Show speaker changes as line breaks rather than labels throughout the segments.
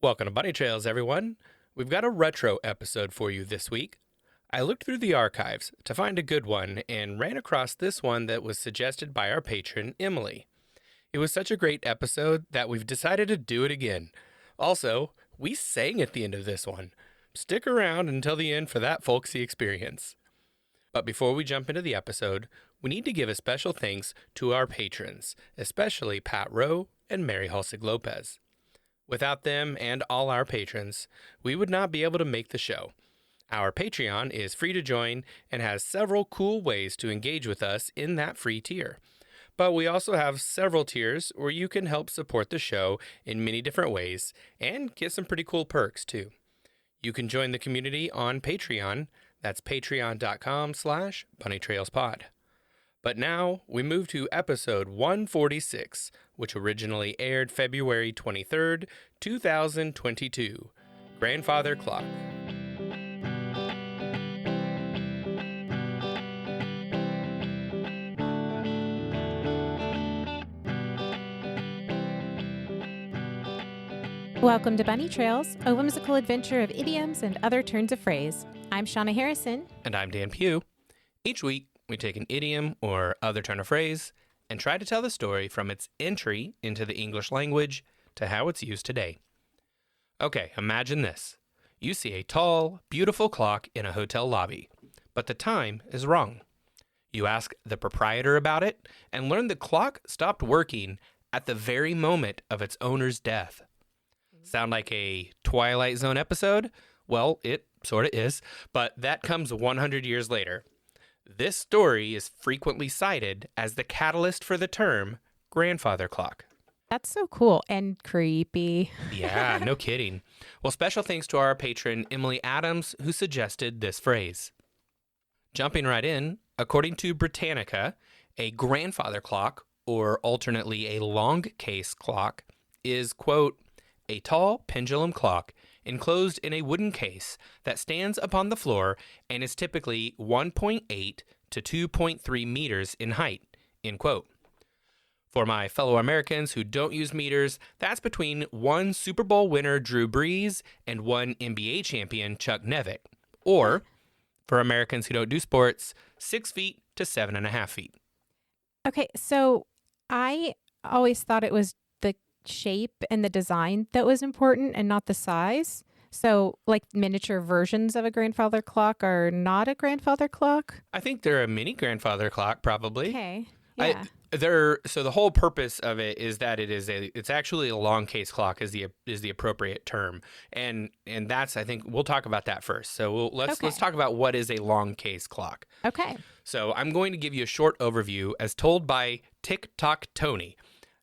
Welcome to Bunny Trails, everyone. We've got a retro episode for you this week. I looked through the archives to find a good one and ran across this one that was suggested by our patron, Emily. It was such a great episode that we've decided to do it again. Also, we sang at the end of this one. Stick around until the end for that folksy experience. But before we jump into the episode, we need to give a special thanks to our patrons, especially Pat Rowe and Mary Halsig Lopez. Without them and all our patrons, we would not be able to make the show. Our Patreon is free to join and has several cool ways to engage with us in that free tier. But we also have several tiers where you can help support the show in many different ways and get some pretty cool perks too. You can join the community on Patreon. That's patreon.com/bunnytrailspod. But now we move to episode 146, which originally aired February 23rd, 2022, Grandfather Clock.
Welcome to Bunny Trails, a whimsical adventure of idioms and other turns of phrase. I'm Shauna Harrison.
And I'm Dan Pugh. Each week, we take an idiom or other turn of phrase and try to tell the story from its entry into the English language to how it's used today. Okay, imagine this. You see a tall, beautiful clock in a hotel lobby, but the time is wrong. You ask the proprietor about it and learn the clock stopped working at the very moment of its owner's death. Sound like a Twilight Zone episode? Well, it sort of is, but that comes 100 years later. This story is frequently cited as the catalyst for the term grandfather clock.
That's so cool and creepy.
Yeah, no kidding. Well, special thanks to our patron, Emily Adams, who suggested this phrase. Jumping right in, according to Britannica, a grandfather clock, or alternately a long case clock, is, quote, a tall pendulum clock enclosed in a wooden case that stands upon the floor and is typically 1.8 to 2.3 meters in height, end quote. For my fellow Americans who don't use meters, that's between one Super Bowl winner Drew Brees and one NBA champion Chuck Nevitt. Or, for Americans who don't do sports, 6 feet to 7.5 feet.
Okay, so I always thought it was the shape and the design that was important and not the size. So like miniature versions of a grandfather clock are not a grandfather clock?
I think they're a mini grandfather clock, probably.
Okay. Yeah.
So the whole purpose of it is that it's actually a long case clock is the appropriate term, and that's, I think we'll talk about that first. So let's talk about what is a long case clock.
Okay.
So I'm going to give you a short overview as told by TikTok Tony.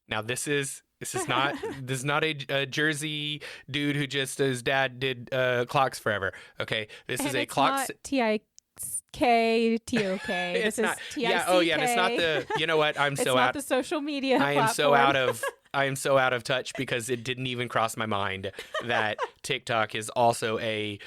Now this is not a Jersey dude who just his dad did clocks forever. Okay, this is a clock.
TikTok. This is TICK.
Yeah. Oh yeah. And it's not the. You know what? I'm
it's
so
not
out.
The social media.
I am so
platform.
I am so out of touch because it didn't even cross my mind that TikTok is also a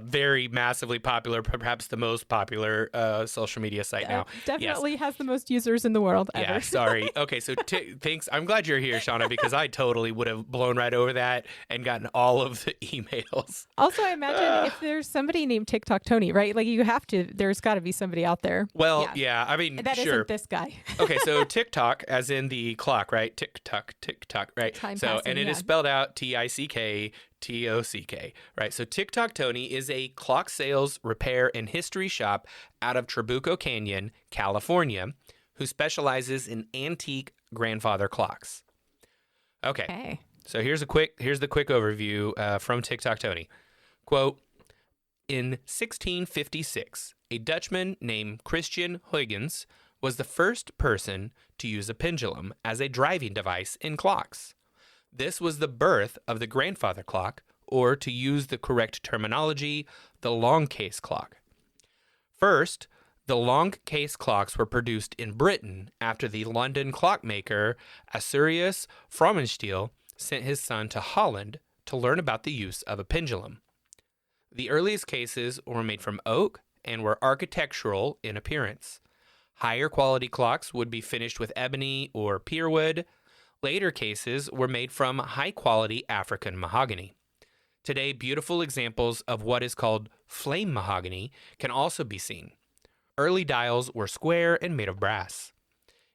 very massively popular, perhaps the most popular social media site now.
Definitely has the most users in the world ever.
Yeah, sorry. Okay, so thanks. I'm glad you're here, Shauna, because I totally would have blown right over that and gotten all of the emails.
Also, I imagine if there's somebody named TikTok Tony, right? Like there's got to be somebody out there.
Well, yeah, I mean,
that
sure.
isn't this guy.
Okay, so TikTok, as in the clock, right? Tick-tock, right? And it is spelled out TICK. TOCK, right? So TikTok Tony is a clock sales, repair, and history shop out of Trabuco Canyon, California, who specializes in antique grandfather clocks. Okay. So here's the quick overview from TikTok Tony. Quote, in 1656, a Dutchman named Christian Huygens was the first person to use a pendulum as a driving device in clocks. This was the birth of the grandfather clock, or to use the correct terminology, the long case clock. First, the long case clocks were produced in Britain after the London clockmaker Asurius Frommenstiel sent his son to Holland to learn about the use of a pendulum. The earliest cases were made from oak and were architectural in appearance. Higher quality clocks would be finished with ebony or pierwood. Later cases were made from high-quality African mahogany. Today, beautiful examples of what is called flame mahogany can also be seen. Early dials were square and made of brass.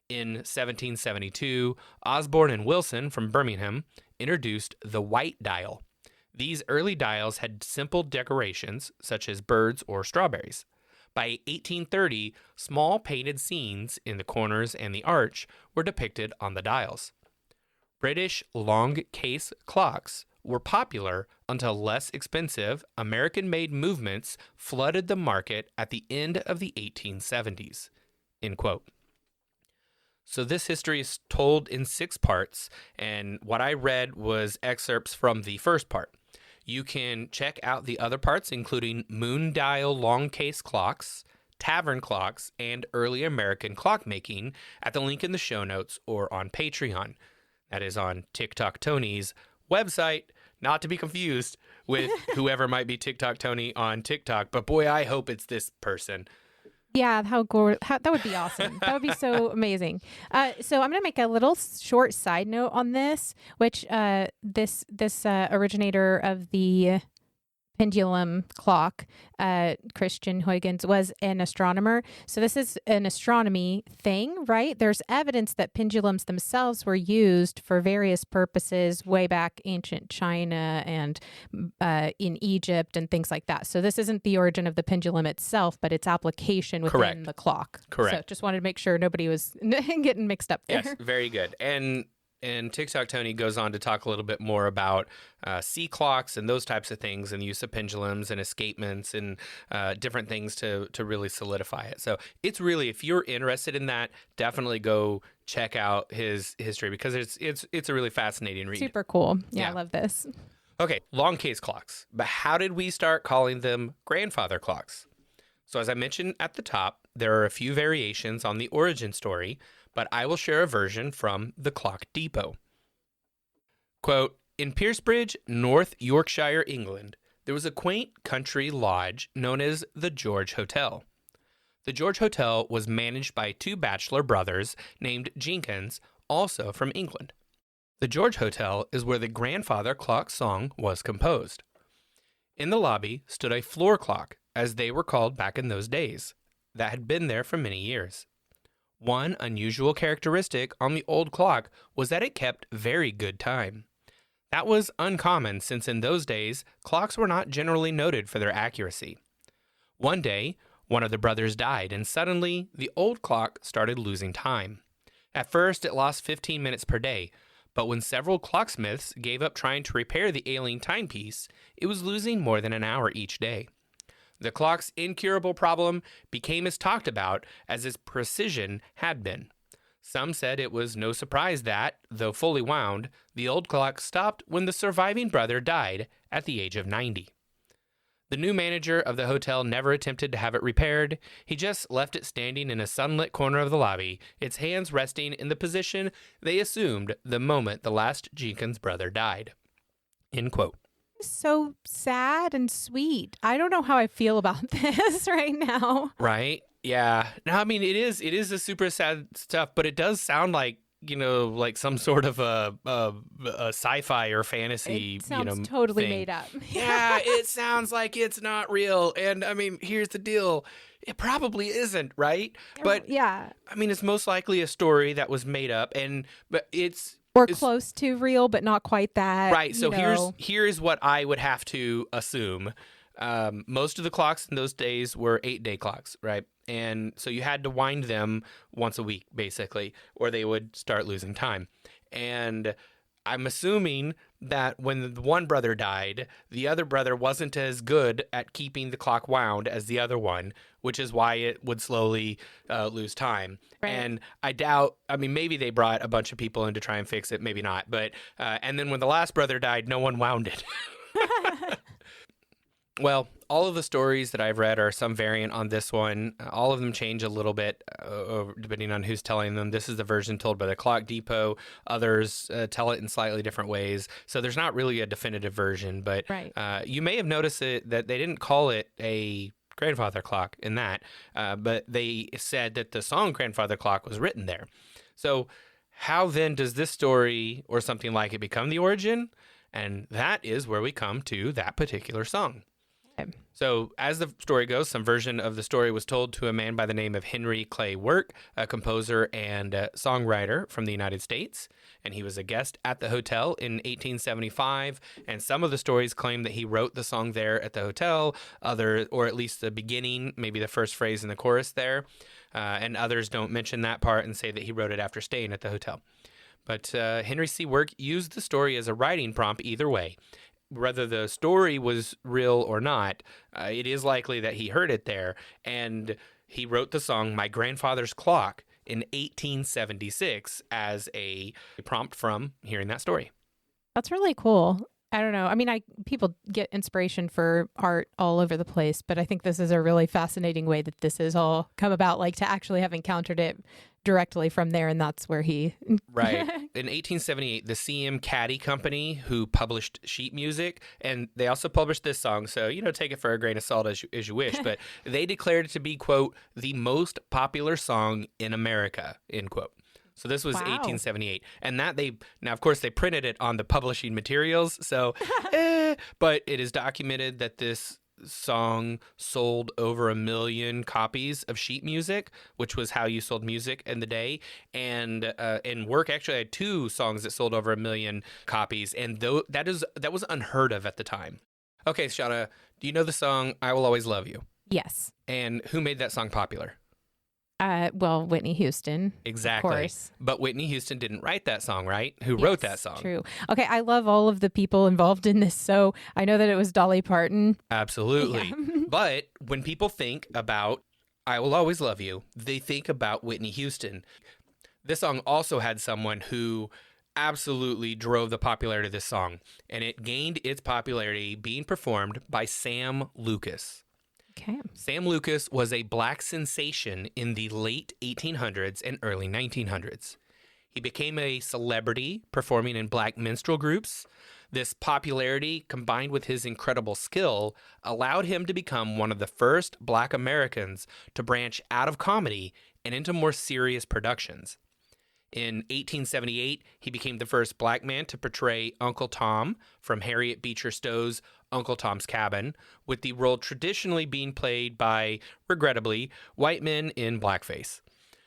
In 1772, Osborne and Wilson from Birmingham introduced the white dial. These early dials had simple decorations, such as birds or strawberries. By 1830, small painted scenes in the corners and the arch were depicted on the dials. British long case clocks were popular until less expensive American-made movements flooded the market at the end of the 1870s. End quote. So this history is told in 6 parts, and what I read was excerpts from the first part. You can check out the other parts, including moon dial long case clocks, tavern clocks, and early American clockmaking at the link in the show notes or on Patreon. That is on TikTok Tony's website, not to be confused with whoever might be TikTok Tony on TikTok, but boy, I hope it's this person.
Yeah, that would be awesome. That would be so amazing. So I'm going to make a little short side note on this, which this originator of the pendulum clock, Christian Huygens, was an astronomer. So this is an astronomy thing, right? There's evidence that pendulums themselves were used for various purposes way back ancient China and in Egypt and things like that. So this isn't the origin of the pendulum itself, but its application within the clock.
Correct.
So just wanted to make sure nobody was getting mixed up there.
Yes, very good. And TikTok Tony goes on to talk a little bit more about sea clocks and those types of things and the use of pendulums and escapements and different things to really solidify it. So it's really, if you're interested in that, definitely go check out his history because it's a really fascinating read.
Super cool. Yeah, I love this.
Okay, long case clocks. But how did we start calling them grandfather clocks? So as I mentioned at the top, there are a few variations on the origin story, but I will share a version from the Clock Depot. Quote, in Piercebridge, North Yorkshire, England, there was a quaint country lodge known as the George Hotel. The George Hotel was managed by 2 bachelor brothers named Jenkins, also from England. The George Hotel is where the grandfather clock song was composed. In the lobby stood a floor clock, as they were called back in those days, that had been there for many years. One unusual characteristic on the old clock was that it kept very good time. That was uncommon since in those days, clocks were not generally noted for their accuracy. One day, one of the brothers died, and suddenly the old clock started losing time. At first, it lost 15 minutes per day, but when several clocksmiths gave up trying to repair the ailing timepiece, it was losing more than an hour each day. The clock's incurable problem became as talked about as its precision had been. Some said it was no surprise that, though fully wound, the old clock stopped when the surviving brother died at the age of 90. The new manager of the hotel never attempted to have it repaired. He just left it standing in a sunlit corner of the lobby, its hands resting in the position they assumed the moment the last Jenkins brother died. End quote.
So sad and sweet. I don't know how I feel about this right now.
Right? Yeah. No, I mean, it is a super sad stuff, but it does sound like, like some sort of a sci-fi or fantasy,
it sounds totally
thing.
Made up.
Yeah, it sounds like it's not real. And I mean, here's the deal. It probably isn't, right? But
yeah.
I mean, it's most likely a story that was made up but it's
close to real, but not quite that.
Right. So here's what I would have to assume. Most of the clocks in those days were 8-day clocks, right? And so you had to wind them once a week, basically, or they would start losing time. And I'm assuming that when the one brother died, the other brother wasn't as good at keeping the clock wound as the other one, which is why it would slowly lose time. Right. And I doubt, maybe they brought a bunch of people in to try and fix it, maybe not. But and then when the last brother died, no one wound it. Well, all of the stories that I've read are some variant on this one. All of them change a little bit depending on who's telling them. This is the version told by the Clock Depot. Others tell it in slightly different ways. So there's not really a definitive version, but right. You may have noticed that they didn't call it a grandfather clock in that, but they said that the song Grandfather Clock was written there. So How then does this story or something like it become the origin? And that is where we come to that particular song.
Okay.
So, as the story goes, some version of the story was told to a man by the name of Henry Clay Work, a composer and songwriter from the United States. And he was a guest at the hotel in 1875. And some of the stories claim that he wrote the song there at the hotel, or at least the beginning, maybe the first phrase in the chorus there. And others don't mention that part and say that he wrote it after staying at the hotel. But Henry C. Work used the story as a writing prompt either way. Whether the story was real or not, it is likely that he heard it there. And he wrote the song My Grandfather's Clock in 1876 as a prompt from hearing that story.
That's really cool. I don't know. I mean, people get inspiration for art all over the place, but I think this is a really fascinating way that this has all come about, like to actually have encountered it directly from there, and that's where he...
Right. In 1878, the CM Caddy Company, who published sheet music, and they also published this song, so, take it for a grain of salt as you wish, but they declared it to be, quote, the most popular song in America, end quote. So this was 1878. And now, of course, they printed it on the publishing materials, so, but it is documented that this song sold over 1 million copies of sheet music, which was how you sold music in the day. And Work actually had 2 songs that sold over 1 million copies, and that was unheard of at the time. Okay, Shauna, do you know the song "I Will Always Love You"?
Yes.
And who made that song popular?
Well, Whitney Houston.
Exactly.
Of course.
But Whitney Houston didn't write that song, right? Who wrote that song?
True. Okay, I love all of the people involved in this. So I know that it was Dolly Parton.
Absolutely.
Yeah.
But when people think about I Will Always Love You, they think about Whitney Houston. This song also had someone who absolutely drove the popularity of this song, and it gained its popularity being performed by Sam Lucas.
Okay.
Sam Lucas was a black sensation in the late 1800s and early 1900s. He became a celebrity performing in black minstrel groups. This popularity, combined with his incredible skill, allowed him to become one of the first black Americans to branch out of comedy and into more serious productions. In 1878, he became the first black man to portray Uncle Tom from Harriet Beecher Stowe's Uncle Tom's Cabin, with the role traditionally being played by, regrettably, white men in blackface.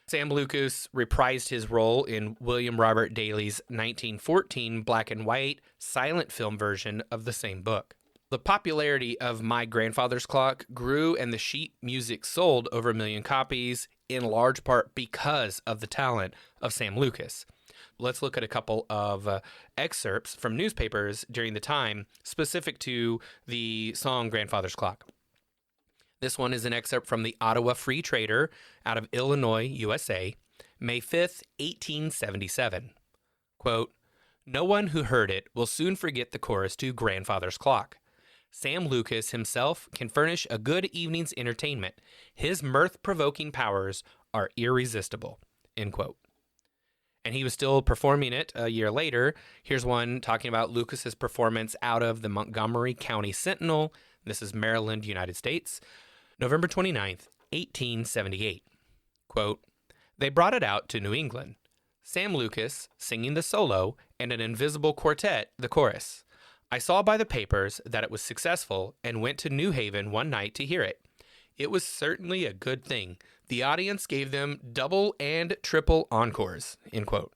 Sam Lucas reprised his role in William Robert Daley's 1914 black and white silent film version of the same book. The popularity of My Grandfather's Clock grew, and the sheet music sold over 1 million copies, in large part because of the talent of Sam Lucas. Let's look at a couple of excerpts from newspapers during the time specific to the song Grandfather's Clock. This one is an excerpt from the Ottawa Free Trader out of Illinois, USA, May 5th, 1877. Quote, "No one who heard it will soon forget the chorus to Grandfather's Clock. Sam Lucas himself can furnish a good evening's entertainment. His mirth-provoking powers are irresistible." End quote. And he was still performing it a year later. Here's one talking about Lucas's performance out of the Montgomery County Sentinel. This is Maryland, United States. November 29th, 1878. Quote, "They brought it out to New England. Sam Lucas singing the solo and an invisible quartet the chorus. I saw by the papers that it was successful and went to New Haven one night to hear it. It was certainly a good thing. The audience gave them double and triple encores." End quote.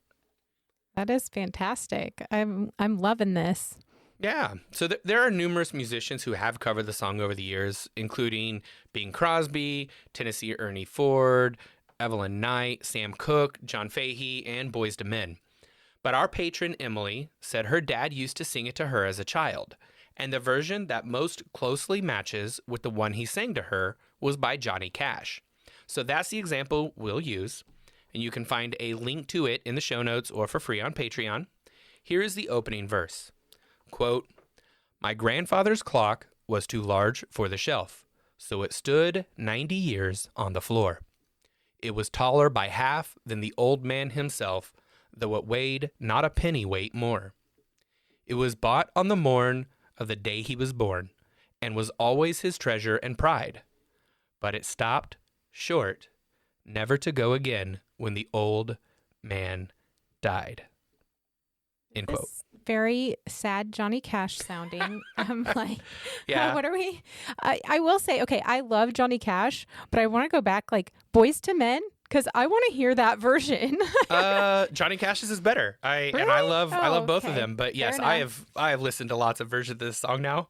That is fantastic. I'm loving this.
Yeah. So there are numerous musicians who have covered the song over the years, including Bing Crosby, Tennessee Ernie Ford, Evelyn Knight, Sam Cooke, John Fahey, and Boyz II Men. But our patron Emily said her dad used to sing it to her as a child, and the version that most closely matches with the one he sang to her was by Johnny Cash. So that's the example we'll use, and you can find a link to it in the show notes or for free on Patreon. Here is the opening verse. Quote, "My grandfather's clock was too large for the shelf, so it stood 90 years on the floor. It was taller by half than the old man himself, though it weighed not a pennyweight more. It was bought on the morn of the day he was born, and was always his treasure and pride. But it stopped short, never to go again when the old man died. End quote.
Very sad Johnny Cash sounding. I'm like,
yeah.
What are we? I will say, okay, I love Johnny Cash, but I want to go back like Boys to Men because I want to hear that version.
Johnny Cash's is better.
Really?
I love both of
okay.
them. But yes,
Fair
I
enough.
have listened to lots of versions of this song now.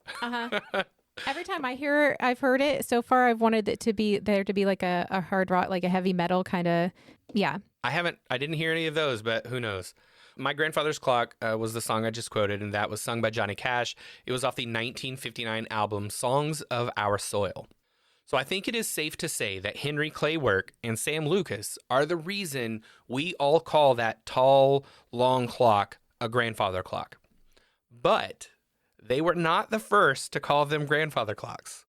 Every time I've heard it so far, I've wanted it to be there to be like a hard rock, like a heavy metal kind of. Yeah.
I didn't hear any of those, but who knows? My Grandfather's Clock was the song I just quoted, and that was sung by Johnny Cash. It was off the 1959 album Songs of Our Soil. So I think it is safe to say that Henry Clay Work and Sam Lucas are the reason we all call that tall, long clock a grandfather clock. But they were not the first to call them grandfather clocks.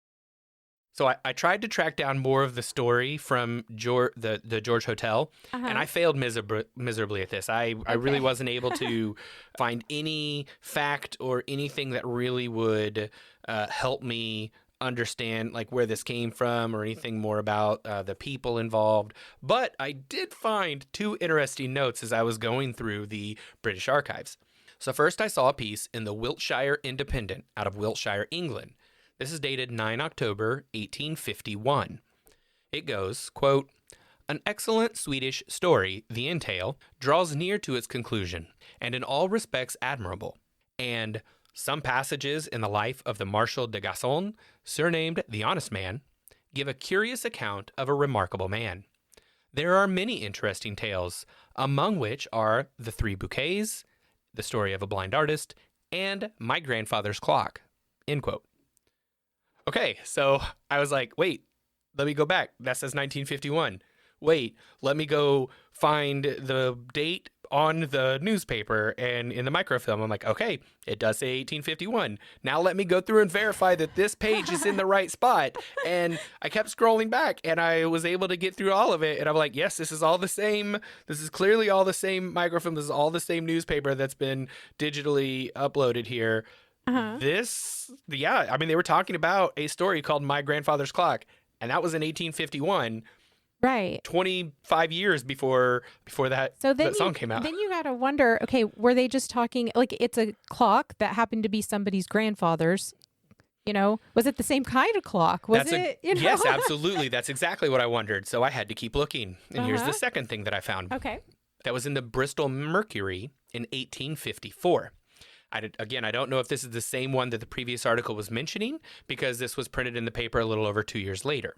So I tried to track down more of the story from the George Hotel, and I failed miserably at this. I really wasn't able to find any fact or anything that really would help me understand like where this came from or anything more about the people involved. But I did find two interesting notes as I was going through the British archives. So first I saw a piece in the Wiltshire Independent out of Wiltshire, England. This is dated 9 October, 1851. It goes, quote, "An excellent Swedish story, The Entail, draws near to its conclusion, and in all respects admirable. And some passages in the life of the Marshal de Gasson, surnamed the Honest Man, give a curious account of a remarkable man. There are many interesting tales, among which are The Three Bouquets, The Story of a Blind Artist, and My Grandfather's Clock." End quote. Okay, so I was like, wait, let me go back. That says 1951. Wait, let me go find the date on the newspaper and in the microfilm. I'm like, okay, it does say 1851. Now let me go through and verify that this page is in the right spot. And I kept scrolling back and I was able to get through all of it. And I'm like, yes, this is all the same. This is clearly all the same microfilm. This is all the same newspaper that's been digitally uploaded here. They were talking about a story called My Grandfather's Clock, and that was in 1851.
Right.
25 years before that song came out.
Then you got to wonder, okay, were they just talking, like it's a clock that happened to be somebody's grandfather's, was it the same kind of clock?
Yes, absolutely. That's exactly what I wondered. So I had to keep looking. And here's the second thing that I found.
Okay.
That was in the Bristol Mercury in 1854. I don't know if this is the same one that the previous article was mentioning because this was printed in the paper a little over 2 years later.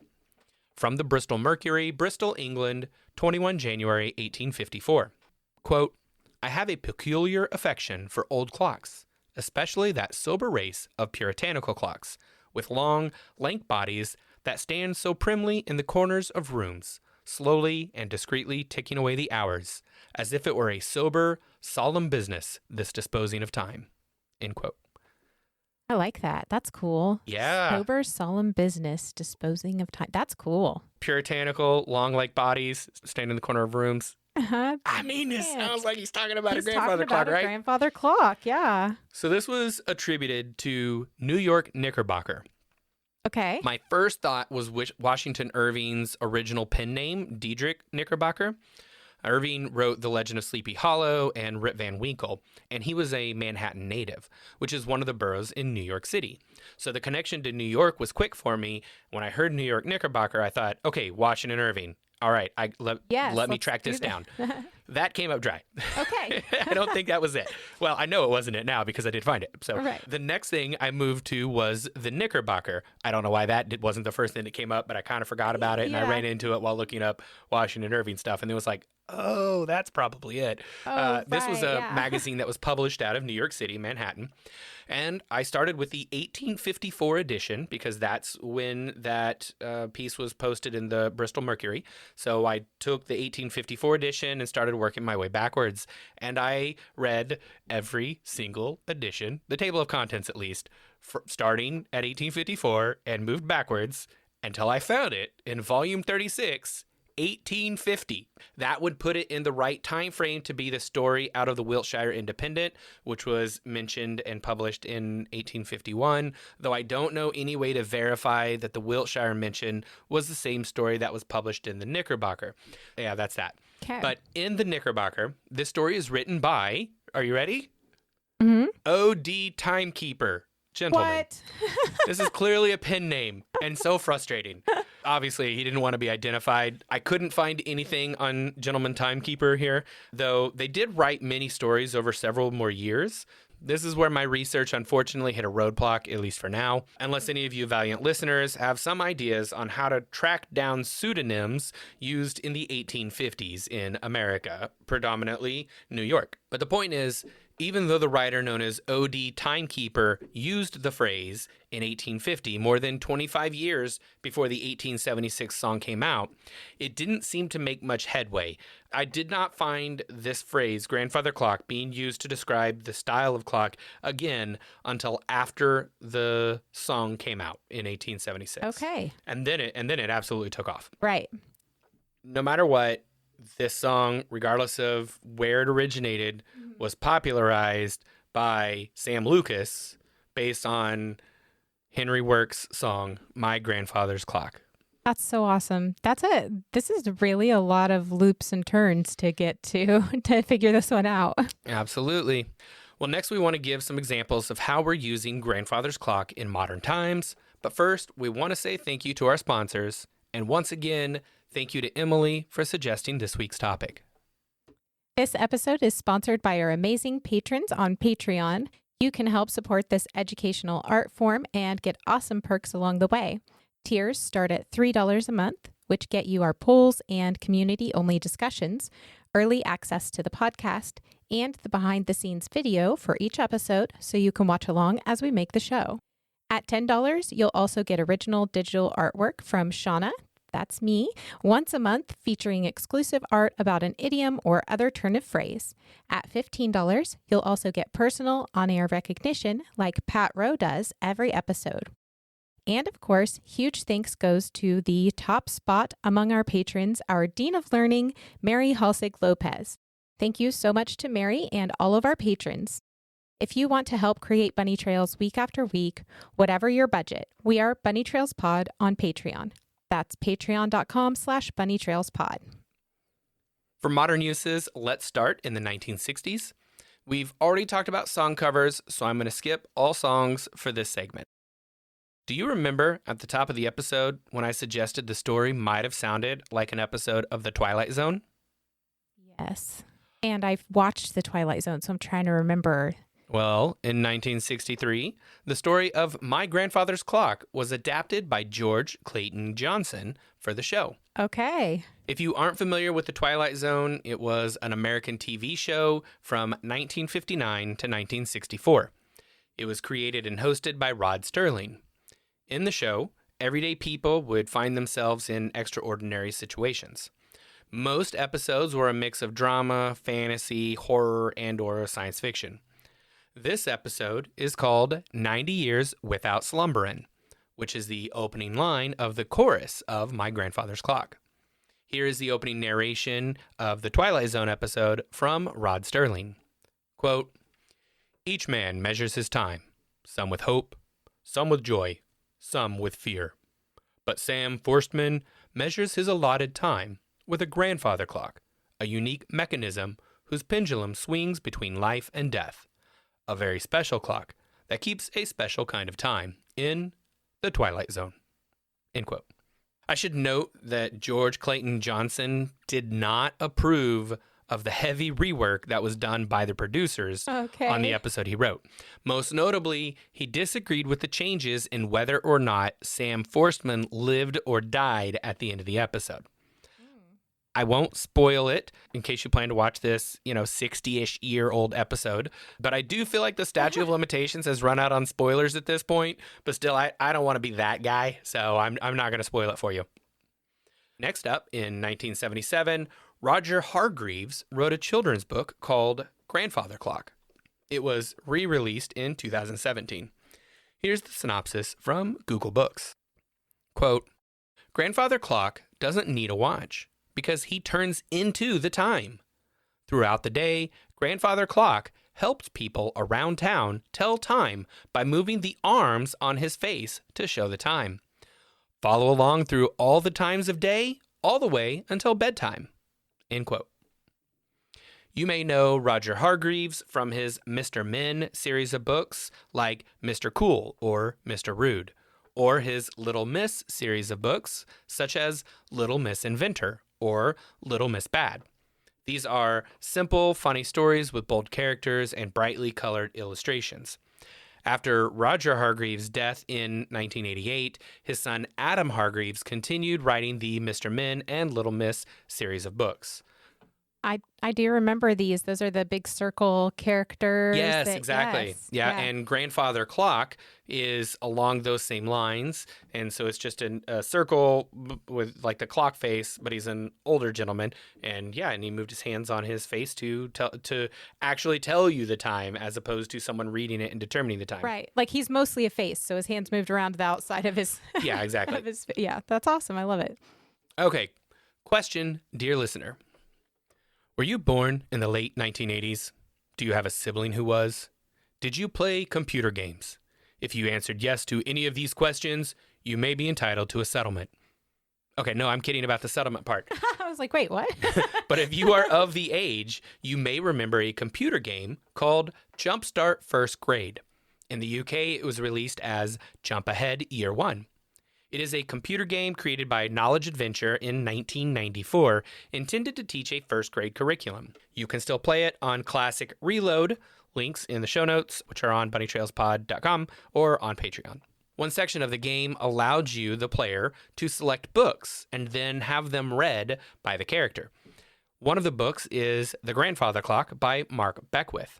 From the Bristol Mercury, Bristol, England, 21 January 1854. Quote, "I have a peculiar affection for old clocks, especially that sober race of puritanical clocks, with long, lank bodies that stand so primly in the corners of rooms, slowly and discreetly ticking away the hours, as if it were a sober, solemn business, this disposing of time." End quote.
I like that. That's cool.
Yeah.
Sober, solemn business, disposing of time. That's cool.
Puritanical, long like bodies, stand in the corner of rooms. I mean, it sounds like he's talking about a grandfather clock, right?
Grandfather clock, yeah.
So this was attributed to New York Knickerbocker.
Okay.
My first thought was Washington Irving's original pen name, Diedrich Knickerbocker. Irving wrote The Legend of Sleepy Hollow and Rip Van Winkle, and he was a Manhattan native, which is one of the boroughs in New York City. So the connection to New York was quick for me. When I heard New York Knickerbocker, I thought, okay, Washington Irving. All right, let me track this down. That came up dry.
Okay.
I don't think that was it. Well, I know it wasn't it now because I did find it. So
right.
The next thing I moved to was the Knickerbocker. I don't know why that wasn't the first thing that came up, but I kind of forgot about it, and I ran into it while looking up Washington Irving stuff, and it was like, oh, that's probably it. This was a magazine that was published out of New York City, Manhattan. And I started with the 1854 edition because that's when that piece was posted in the Bristol Mercury. So I took the 1854 edition and started working my way backwards. And I read every single edition, the table of contents at least, starting at 1854 and moved backwards until I found it in volume 36, 1850. That would put it in the right time frame to be the story out of the Wiltshire Independent, which was mentioned and published in 1851, though I don't know any way to verify that the Wiltshire mention was the same story that was published in the Knickerbocker. Yeah, that's that.
Okay.
But in the Knickerbocker, this story is written by, are you ready?
Mm-hmm.
O.D. Timekeeper. Gentleman.
What?
This is clearly a pen name and so frustrating. Obviously, he didn't want to be identified. I couldn't find anything on Gentleman Timekeeper here, though they did write many stories over several more years. This is where my research unfortunately hit a roadblock, at least for now, unless any of you valiant listeners have some ideas on how to track down pseudonyms used in the 1850s in America, predominantly New York. But the point is, even though the writer known as O.D. Timekeeper used the phrase in 1850, more than 25 years before the 1876 song came out, it didn't seem to make much headway. I did not find this phrase, grandfather clock, being used to describe the style of clock again until after the song came out in 1876.
Okay.
And then it absolutely took off.
Right.
No matter what, this song, regardless of where it originated, was popularized by Sam Lucas based on Henry Work's song, My Grandfather's Clock.
That's so awesome. This is really a lot of loops and turns to get to figure this one out.
Absolutely. Well, next we want to give some examples of how we're using grandfather's clock in modern times. But first, we want to say thank you to our sponsors. And once again, thank you to Emily for suggesting this week's topic.
This episode is sponsored by our amazing patrons on Patreon. You can help support this educational art form and get awesome perks along the way. Tiers start at $3 a month, which get you our polls and community-only discussions, early access to the podcast, and the behind-the-scenes video for each episode so you can watch along as we make the show. At $10, you'll also get original digital artwork from Shauna, that's me, once a month featuring exclusive art about an idiom or other turn of phrase. At $15, you'll also get personal on-air recognition like Pat Rowe does every episode. And of course, huge thanks goes to the top spot among our patrons, our Dean of Learning, Mary Halsig Lopez. Thank you so much to Mary and all of our patrons. If you want to help create Bunny Trails week after week, whatever your budget, we are Bunny Trails Pod on Patreon. That's patreon.com/bunnytrailspod.
For modern uses, let's start in the 1960s. We've already talked about song covers, so I'm going to skip all songs for this segment. Do you remember at the top of the episode when I suggested the story might have sounded like an episode of The Twilight Zone?
Yes. And I've watched The Twilight Zone, so I'm trying to remember.
Well, in 1963, the story of My Grandfather's Clock was adapted by George Clayton Johnson for the show.
Okay.
If you aren't familiar with The Twilight Zone, it was an American TV show from 1959 to 1964. It was created and hosted by Rod Serling. In the show, everyday people would find themselves in extraordinary situations. Most episodes were a mix of drama, fantasy, horror, and/or science fiction. This episode is called 90 Years Without Slumberin', which is the opening line of the chorus of My Grandfather's Clock. Here is the opening narration of the Twilight Zone episode from Rod Serling. Quote, "Each man measures his time, some with hope, some with joy, some with fear. But Sam Forstmann measures his allotted time with a grandfather clock, a unique mechanism whose pendulum swings between life and death. A very special clock that keeps a special kind of time in the Twilight Zone." End quote. I should note that George Clayton Johnson did not approve of the heavy rework that was done by the producers on the episode he wrote. Most notably, he disagreed with the changes in whether or not Sam Forstmann lived or died at the end of the episode. I won't spoil it in case you plan to watch this, 60-ish year old episode. But I do feel like the statute of limitations has run out on spoilers at this point. But still, I don't want to be that guy, so I'm not going to spoil it for you. Next up, in 1977, Roger Hargreaves wrote a children's book called Grandfather Clock. It was re-released in 2017. Here's the synopsis from Google Books. Quote, "Grandfather Clock doesn't need a watch, because he turns into the time. Throughout the day, Grandfather Clock helps people around town tell time by moving the arms on his face to show the time. Follow along through all the times of day, all the way until bedtime." End quote. You may know Roger Hargreaves from his Mr. Men series of books like Mr. Cool or Mr. Rude, or his Little Miss series of books such as Little Miss Inventor or Little Miss Bad. These are simple, funny stories with bold characters and brightly colored illustrations. After Roger Hargreaves' death in 1988, his son Adam Hargreaves continued writing the Mr. Men and Little Miss series of books.
I do remember these. Those are the big circle characters.
Yes, exactly.
Yes,
yeah, and Grandfather Clock is along those same lines. And so it's just a circle with like the clock face, but he's an older gentleman. And yeah, and he moved his hands on his face to actually tell you the time as opposed to someone reading it and determining the time.
Right. Like he's mostly a face, so his hands moved around the outside of his...
Yeah, exactly.
Yeah, that's awesome. I love it.
Okay. Question, dear listener. Were you born in the late 1980s? Do you have a sibling who was? Did you play computer games? If you answered yes to any of these questions, you may be entitled to a settlement. Okay, no, I'm kidding about the settlement part.
I was like, wait, what?
But if you are of the age, you may remember a computer game called Jumpstart First Grade. In the UK, it was released as Jump Ahead Year 1. It is a computer game created by Knowledge Adventure in 1994, intended to teach a first grade curriculum. You can still play it on Classic Reload, links in the show notes, which are on bunnytrailspod.com or on Patreon. One section of the game allowed you, the player, to select books and then have them read by the character. One of the books is The Grandfather Clock by Mark Beckwith.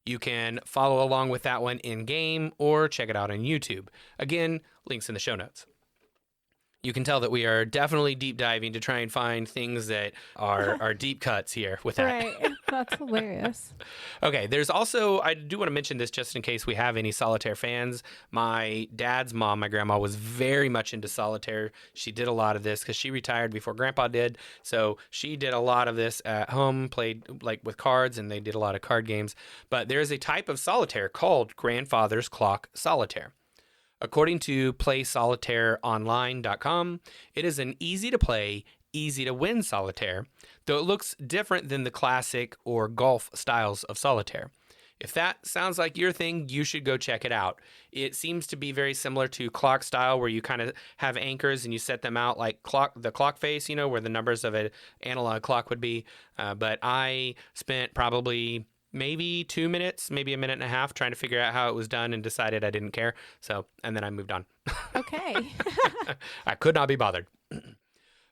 You can follow along with that one in-game or check it out on YouTube. Again, links in the show notes. You can tell that we are definitely deep diving to try and find things that are deep cuts here with that.
Right. That's hilarious.
Okay, there's also, I do want to mention this just in case we have any solitaire fans. My dad's mom, my grandma, was very much into solitaire. She did a lot of this because she retired before Grandpa did. So she did a lot of this at home, played like with cards, and they did a lot of card games. But there is a type of solitaire called Grandfather's Clock Solitaire. According to PlaySolitaireOnline.com, it is an easy-to-play, easy-to-win solitaire, though it looks different than the classic or golf styles of solitaire. If that sounds like your thing, you should go check it out. It seems to be very similar to clock style, where you kind of have anchors and you set them out like the clock face, you know, where the numbers of an analog clock would be. But I spent probably maybe 2 minutes, maybe a minute and a half trying to figure out how it was done and decided I didn't care. So, and then I moved on.
Okay.
I could not be bothered.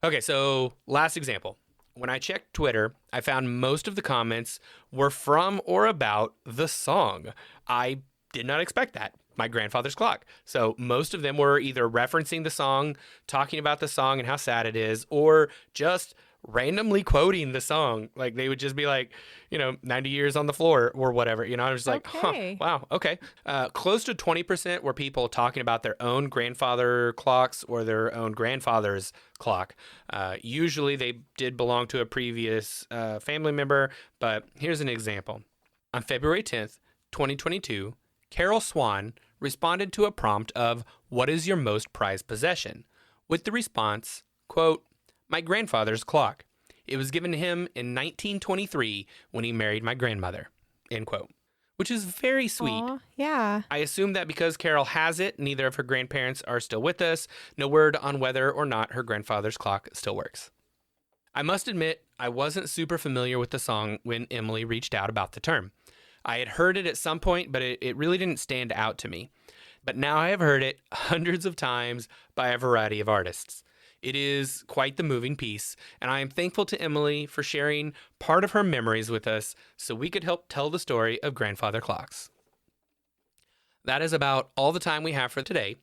Okay, so last example. When I checked Twitter, I found most of the comments were from or about the song. I did not expect that. My Grandfather's Clock. So most of them were either referencing the song, talking about the song and how sad it is, or just randomly quoting the song. Like they would just be like, 90 years on the floor or whatever. I was like,
okay.
Wow, okay. Close to 20% were people talking about their own grandfather clocks or their own grandfather's clock. Usually they did belong to a previous family member, but here's an example. On February 10th, 2022, Carol Swan responded to a prompt of, "What is your most prized possession?" with the response, quote, "My grandfather's clock. It was given to him in 1923 when he married my grandmother," end quote. Which is very sweet.
Aww, yeah.
I assume that because Carol has it, neither of her grandparents are still with us. No word on whether or not her grandfather's clock still works. I must admit, I wasn't super familiar with the song when Emily reached out about the term. I had heard it at some point, but it really didn't stand out to me. But now I have heard it hundreds of times by a variety of artists. It is quite the moving piece, and I am thankful to Emily for sharing part of her memories with us so we could help tell the story of grandfather clocks. That is about all the time we have for today.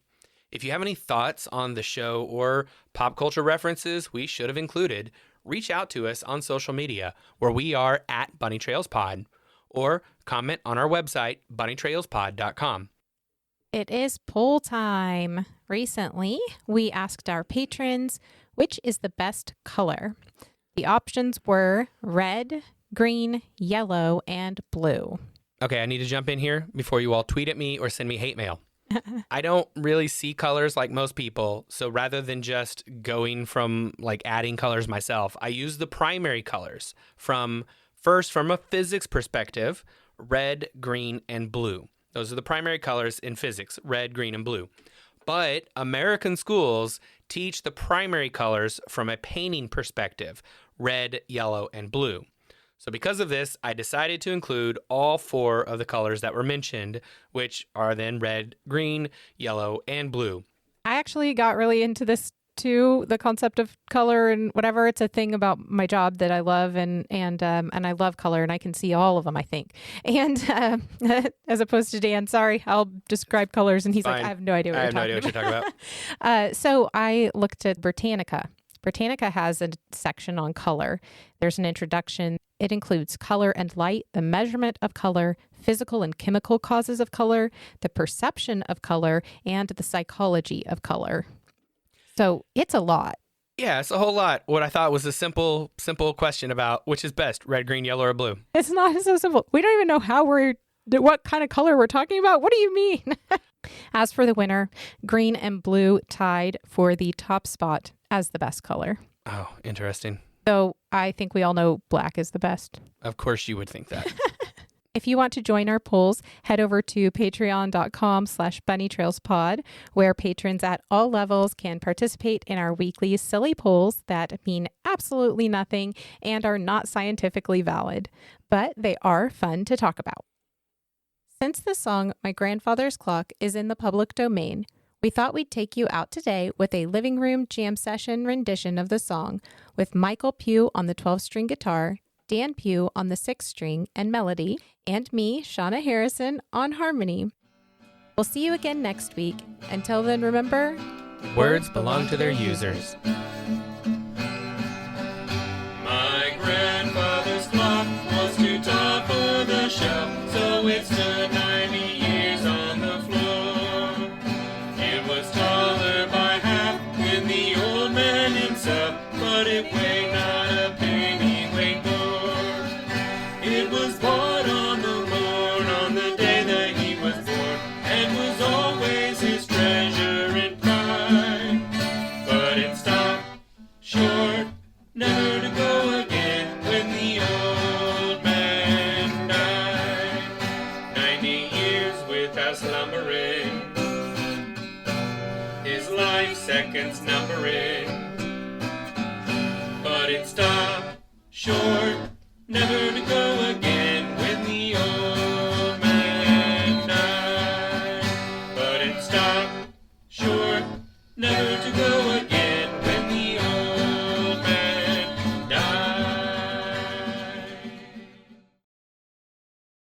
If you have any thoughts on the show or pop culture references we should have included, reach out to us on social media, where we are at BunnyTrailsPod, or comment on our website, bunnytrailspod.com.
It is poll time. Recently, we asked our patrons, which is the best color? The options were red, green, yellow, and blue.
Okay, I need to jump in here before you all tweet at me or send me hate mail. I don't really see colors like most people. So rather than just going from like adding colors myself, I use the primary colors from a physics perspective, red, green, and blue. Those are the primary colors in physics, red, green, and blue. But American schools teach the primary colors from a painting perspective, red, yellow, and blue. So because of this, I decided to include all 4 of the colors that were mentioned, which are then red, green, yellow, and blue.
I actually got really into this too, the concept of color and whatever. It's a thing about my job that I love, and I love color, and I can see all of them, I think. And as opposed to Dan, sorry, I'll describe colors, and he's
Fine.
like, I have no idea what you're talking
about.
So I looked at Britannica. Britannica has a section on color. There's an introduction. It includes color and light, the measurement of color, physical and chemical causes of color, the perception of color, and the psychology of color. So it's a lot.
Yeah, it's a whole lot. What I thought was a simple question about which is best, red, green, yellow, or blue.
It's not so simple. We don't even know what kind of color we're talking about. What do you mean? As for the winner, green and blue tied for the top spot as the best color.
Oh, interesting.
So I think we all know black is the best.
Of course you would think that.
If you want to join our polls, head over to patreon.com/bunnytrailspod, where patrons at all levels can participate in our weekly silly polls that mean absolutely nothing and are not scientifically valid, but they are fun to talk about. Since the song My Grandfather's Clock is in the public domain, we thought we'd take you out today with a living room jam session rendition of the song with Michael Pugh on the 12-string guitar, Dan Pugh on the 6-string and melody, and me, Shauna Harrison, on harmony. We'll see you again next week. Until then, remember,
words belong to their users.
My grandfather's clock was too top of the shelf, so it stood 90 years on the floor. It was taller by half than the old man himself, but it weighed not a penny weight more. It was bought on the morn, on the day that he was born, and was always his treasure and pride. But it stopped short, never to go again, when the old man died. 90 years without slumbering, his life seconds numbering. But it stopped short, never to go